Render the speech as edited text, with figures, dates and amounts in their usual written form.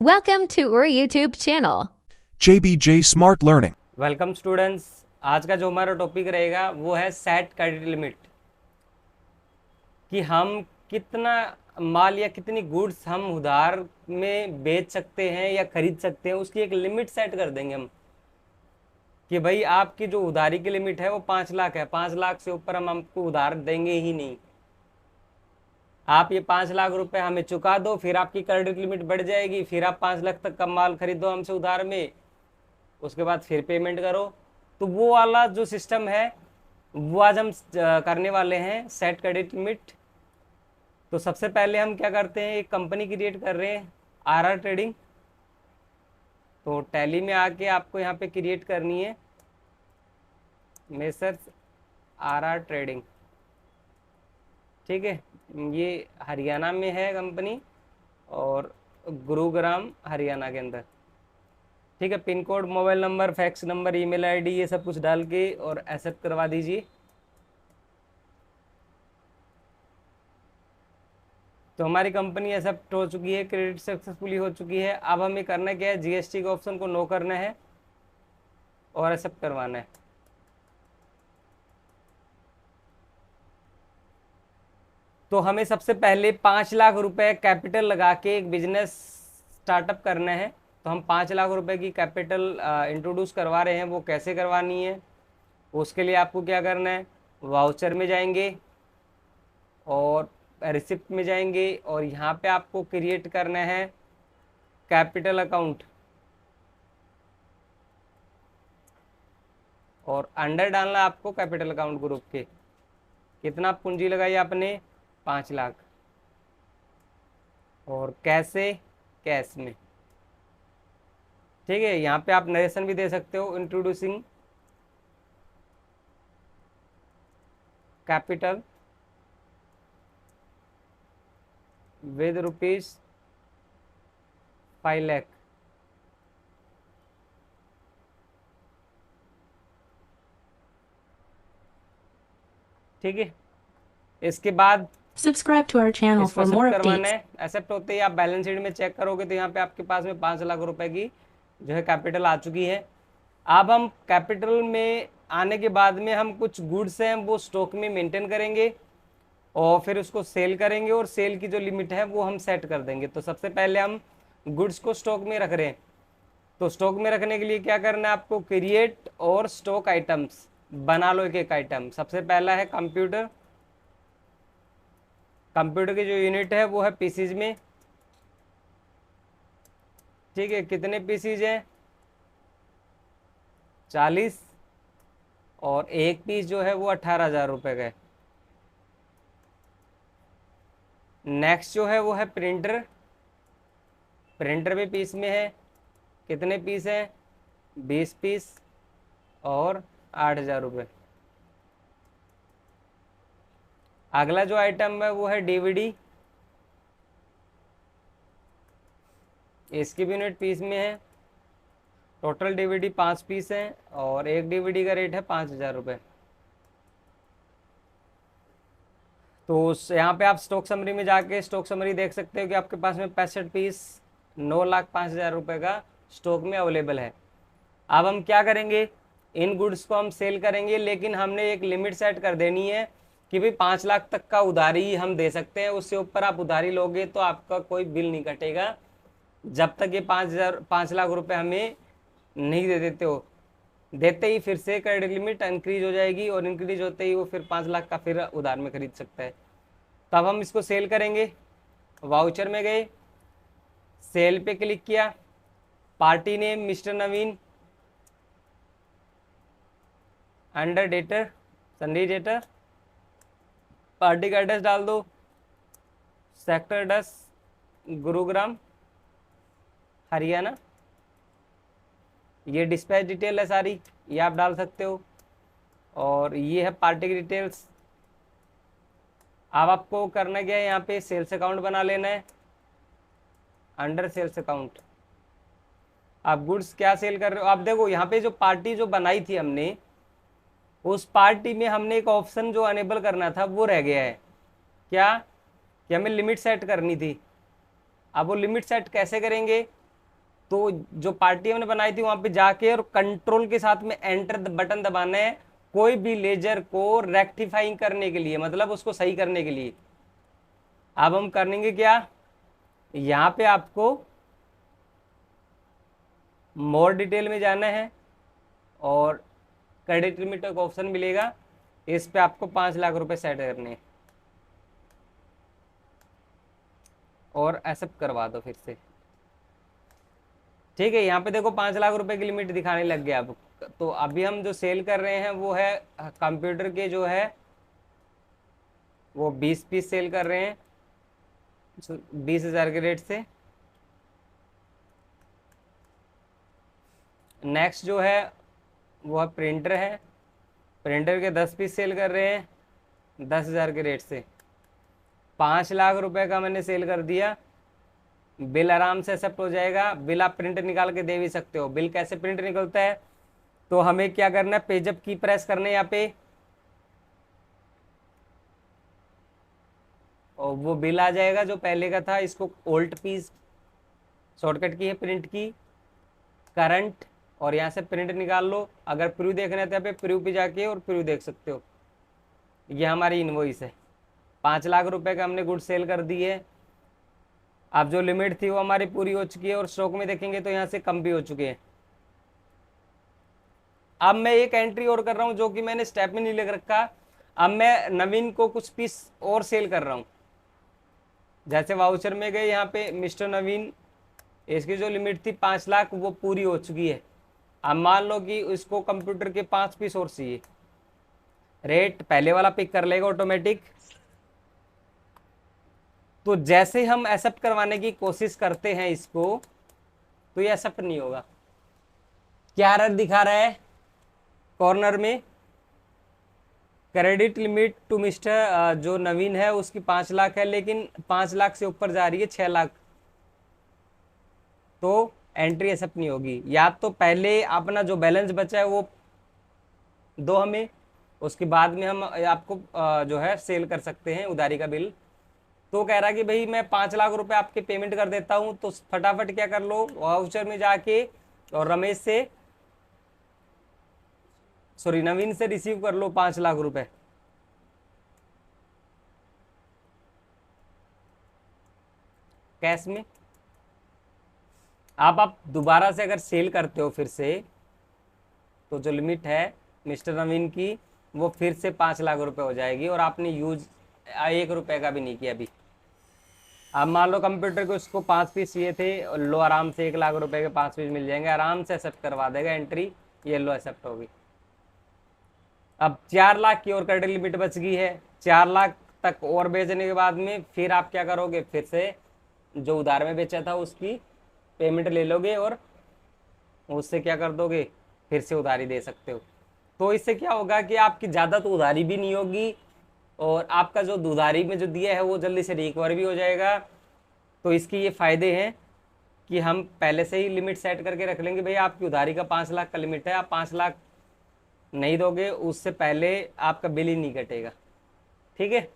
Welcome to our YouTube channel. JBJ Smart Learning. Welcome students. आज का जो हमारा टॉपिक रहेगा वो है सेट क्रेडिट लिमिट, कि हम कितना माल या कितनी गुड्स हम उधार में बेच सकते हैं या खरीद सकते हैं, उसकी एक लिमिट सेट कर देंगे हम कि भाई आपकी जो उधारी की लिमिट है वो 5 लाख है, 5 लाख से ऊपर हम आपको उधार देंगे ही नहीं। आप ये 5 लाख रुपए हमें चुका दो, फिर आपकी क्रेडिट लिमिट बढ़ जाएगी, फिर आप 5 लाख तक का माल खरीदो हमसे उधार में, उसके बाद फिर पेमेंट करो। तो वो वाला जो सिस्टम है वो आज हम करने वाले हैं, सेट क्रेडिट लिमिट। तो सबसे पहले हम क्या करते हैं, एक कंपनी क्रिएट कर रहे हैं आरआर ट्रेडिंग। तो टैली में आके आपको यहाँ पे क्रिएट करनी है मेसर्स आरआर ट्रेडिंग, ठीक है। ये हरियाणा में है कंपनी और गुरुग्राम हरियाणा के अंदर, ठीक है। Pin code, mobile number, fax number, email ID ये सब कुछ डाल के और एक्सेप्ट करवा दीजिए। तो हमारी कंपनी एक्सेप्ट हो चुकी है, क्रेडिट सक्सेसफुली हो चुकी है। अब हमें करना क्या है, जीएसटी के ऑप्शन को नो करना है और एक्सेप्ट करवाना है। तो हमें सबसे पहले 5 लाख रुपए कैपिटल लगा के एक बिजनेस स्टार्टअप करना है। तो हम 5 लाख रुपए की कैपिटल इंट्रोड्यूस करवा रहे हैं। वो कैसे करवानी है, उसके लिए आपको क्या करना है, वाउचर में जाएंगे और रिसिप्ट में जाएंगे और यहाँ पे आपको क्रिएट करना है कैपिटल अकाउंट और अंडर डालना आपको कैपिटल अकाउंट ग्रुप के। कितना पूंजी लगाई आपने, 5 लाख, और कैसे, कैश में, ठीक है। यहाँ पे आप नरेशन भी दे सकते हो, इंट्रोड्यूसिंग कैपिटल विद ₹5 लाख, ठीक है। इसके बाद Subscribe to our channel इसको for more एक्सेप्ट करवाना updates. है। एक्सेप्ट होते ही आप बैलेंस शीट में चेक करोगे तो यहाँ पे आपके पास में 5 लाख रुपए की जो है कैपिटल आ चुकी है। अब हम कैपिटल में आने के बाद में हम कुछ गुड्स हैं वो स्टॉक में मेंटेन करेंगे और फिर उसको सेल करेंगे और सेल की जो लिमिट है वो हम सेट कर देंगे। तो सबसे पहले हम गुड्स को स्टॉक में रख रहे हैं। तो स्टॉक में रखने के लिए क्या करना है आपको, क्रिएट और स्टॉक आइटम्स बना लो एक एक आइटम। सबसे पहला है कंप्यूटर। कंप्यूटर की जो यूनिट है वो है पीसीज में, ठीक है। कितने पीसीज हैं, 40, और एक पीस जो है वो 18,000 रुपये का है। नेक्स्ट जो है वो है प्रिंटर। प्रिंटर भी पीस में है, कितने पीस हैं, 20 पीस और 8,000 रुपये। अगला जो आइटम है वो है डीवीडी। इसकी भी यूनिट पीस में है। टोटल डीवीडी 5 पीस हैं और एक डीवीडी का रेट है 5,000 रुपये। तो यहाँ पे आप स्टॉक समरी में जाके स्टॉक समरी देख सकते हो कि आपके पास में 65 पीस 9,05,000 रुपये का स्टॉक में अवेलेबल है। अब हम क्या करेंगे, इन गुड्स को हम सेल करेंगे, लेकिन हमने एक लिमिट सेट कर देनी है कि भाई 5 लाख तक का उधारी हम दे सकते हैं। उससे ऊपर आप उधारी लोगे तो आपका कोई बिल नहीं कटेगा जब तक ये 5 लाख रुपए हमें नहीं दे देते हो। देते ही फिर से क्रेडिट लिमिट इंक्रीज हो जाएगी और इंक्रीज होते ही वो फिर 5 लाख का फिर उधार में खरीद सकता है। तो अब हम इसको सेल करेंगे। वाउचर में गए, सेल पे क्लिक किया, party name mister Naveen, under debtor sundry debtor, party का एड्रेस डाल दो, सेक्टर एड्रेस गुरुग्राम हरियाणा। ये डिस्पैच डिटेल है सारी, ये आप डाल सकते हो, और ये है पार्टी की डिटेल्स। अब आपको करना क्या है, यहाँ पे सेल्स अकाउंट बना लेना है, अंडर सेल्स अकाउंट। आप गुड्स क्या सेल कर रहे हो, आप देखो यहाँ पे जो पार्टी जो बनाई थी हमने, उस पार्टी में हमने एक ऑप्शन जो अनेबल करना था वो रह गया है। क्या कि हमें लिमिट सेट करनी थी। अब वो लिमिट सेट कैसे करेंगे, तो जो पार्टी हमने बनाई थी वहां पे जाके और कंट्रोल के साथ में एंटर बटन दबाना है, कोई भी लेजर को रेक्टिफाइंग करने के लिए, मतलब उसको सही करने के लिए। अब हम करेंगे क्या, यहाँ पे आपको मोर डिटेल में जाना है और क्रेडिट लिमिट का ऑप्शन मिलेगा, इस पे आपको 5 लाख रुपए सेट करने हैं और एक्सेप्ट करवा दो फिर से। ठीक है, यहाँ पे देखो 5 लाख रुपए की लिमिट दिखाने लग गया अब। तो अभी हम जो सेल कर रहे हैं वो है कंप्यूटर के जो है वो 20 पीस सेल कर रहे हैं 20,000 के रेट से। नेक्स्ट जो है वो है प्रिंटर है, प्रिंटर के 10 पीस सेल कर रहे हैं 10,000 के रेट से। 5 लाख रुपए का मैंने सेल कर दिया, बिल आराम से एक्सेप्ट हो जाएगा। बिल आप प्रिंट निकाल के दे भी सकते हो। बिल कैसे प्रिंट निकलता है, तो हमें क्या करना है, पेजअप की प्रेस करना है यहाँ पे और वो बिल आ जाएगा जो पहले का था। इसको ओल्ट पीस शॉर्टकट की है प्रिंट की, करंट, और यहाँ से प्रिंट निकाल लो। अगर प्रीव्यू देखना है तो यहाँ पे प्रीव्यू पे जाके और प्रीव्यू देख सकते हो। ये हमारी इनवॉइस है, 5 लाख रुपए का हमने गुड सेल कर दी है। अब जो लिमिट थी वो हमारी पूरी हो चुकी है और स्टॉक में देखेंगे तो यहाँ से कम भी हो चुके हैं। अब मैं एक एंट्री और कर रहा हूँ जो कि मैंने स्टेप में नहीं लिख रखा। अब मैं नवीन को कुछ पीस और सेल कर रहा हूँ। जैसे वाउचर में गए यहाँ पे मिस्टर नवीन, इसकी जो लिमिट थी 5 लाख वो पूरी हो चुकी है। अब मान लो कि इसको कंप्यूटर के 5 पीस और चाहिए, रेट पहले वाला पिक कर लेगा ऑटोमेटिक। तो जैसे हम एक्सेप्ट करवाने की कोशिश करते हैं इसको, तो ये एक्सेप्ट नहीं होगा। क्या एरर दिखा रहा है कॉर्नर में, क्रेडिट लिमिट टू मिस्टर जो नवीन है उसकी 5 लाख है, लेकिन 5 लाख से ऊपर जा रही है 6 लाख, तो एंट्री एक्सेप्ट नहीं होगी। या तो पहले अपना जो बैलेंस बचा है वो दो हमें, उसके बाद में हम आपको जो है सेल कर सकते हैं उधारी का बिल। तो कह रहा कि भाई मैं 5 लाख रुपए आपके पेमेंट कर देता हूं, तो फटाफट क्या कर लो, वाउचर में जाके और रमेश से नवीन से रिसीव कर लो 5 लाख रुपए। कैश में आप दोबारा से अगर सेल करते हो फिर से, तो जो लिमिट है मिस्टर नवीन की वो फिर से 5 लाख रुपए हो जाएगी और आपने यूज 1 रुपए का भी नहीं किया अभी। अब मान लो कंप्यूटर को इसको 5 पीस चाहिए थे, लो आराम से 1 लाख रुपए के 5 पीस मिल जाएंगे, आराम से एक्सेप्ट करवा देगा एंट्री, ये लो एक्सेप्ट होगी। अब 4 लाख की और क्रेडिट लिमिट बच गई है। 4 लाख तक और बेचने के बाद में फिर आप क्या करोगे, फिर से जो उधार में बेचा था उसकी पेमेंट ले लोगे और उससे क्या कर दोगे, फिर से उधारी दे सकते हो। तो इससे क्या होगा कि आपकी ज़्यादा तो उधारी भी नहीं होगी और आपका जो उधारी में जो दिया है वो जल्दी से रिकवर भी हो जाएगा। तो इसकी ये फ़ायदे हैं कि हम पहले से ही लिमिट सेट करके रख लेंगे, भाई आपकी उधारी का 5 लाख का लिमिट है, आप 5 लाख नहीं दोगे उससे पहले आपका बिल ही नहीं कटेगा। ठीक है।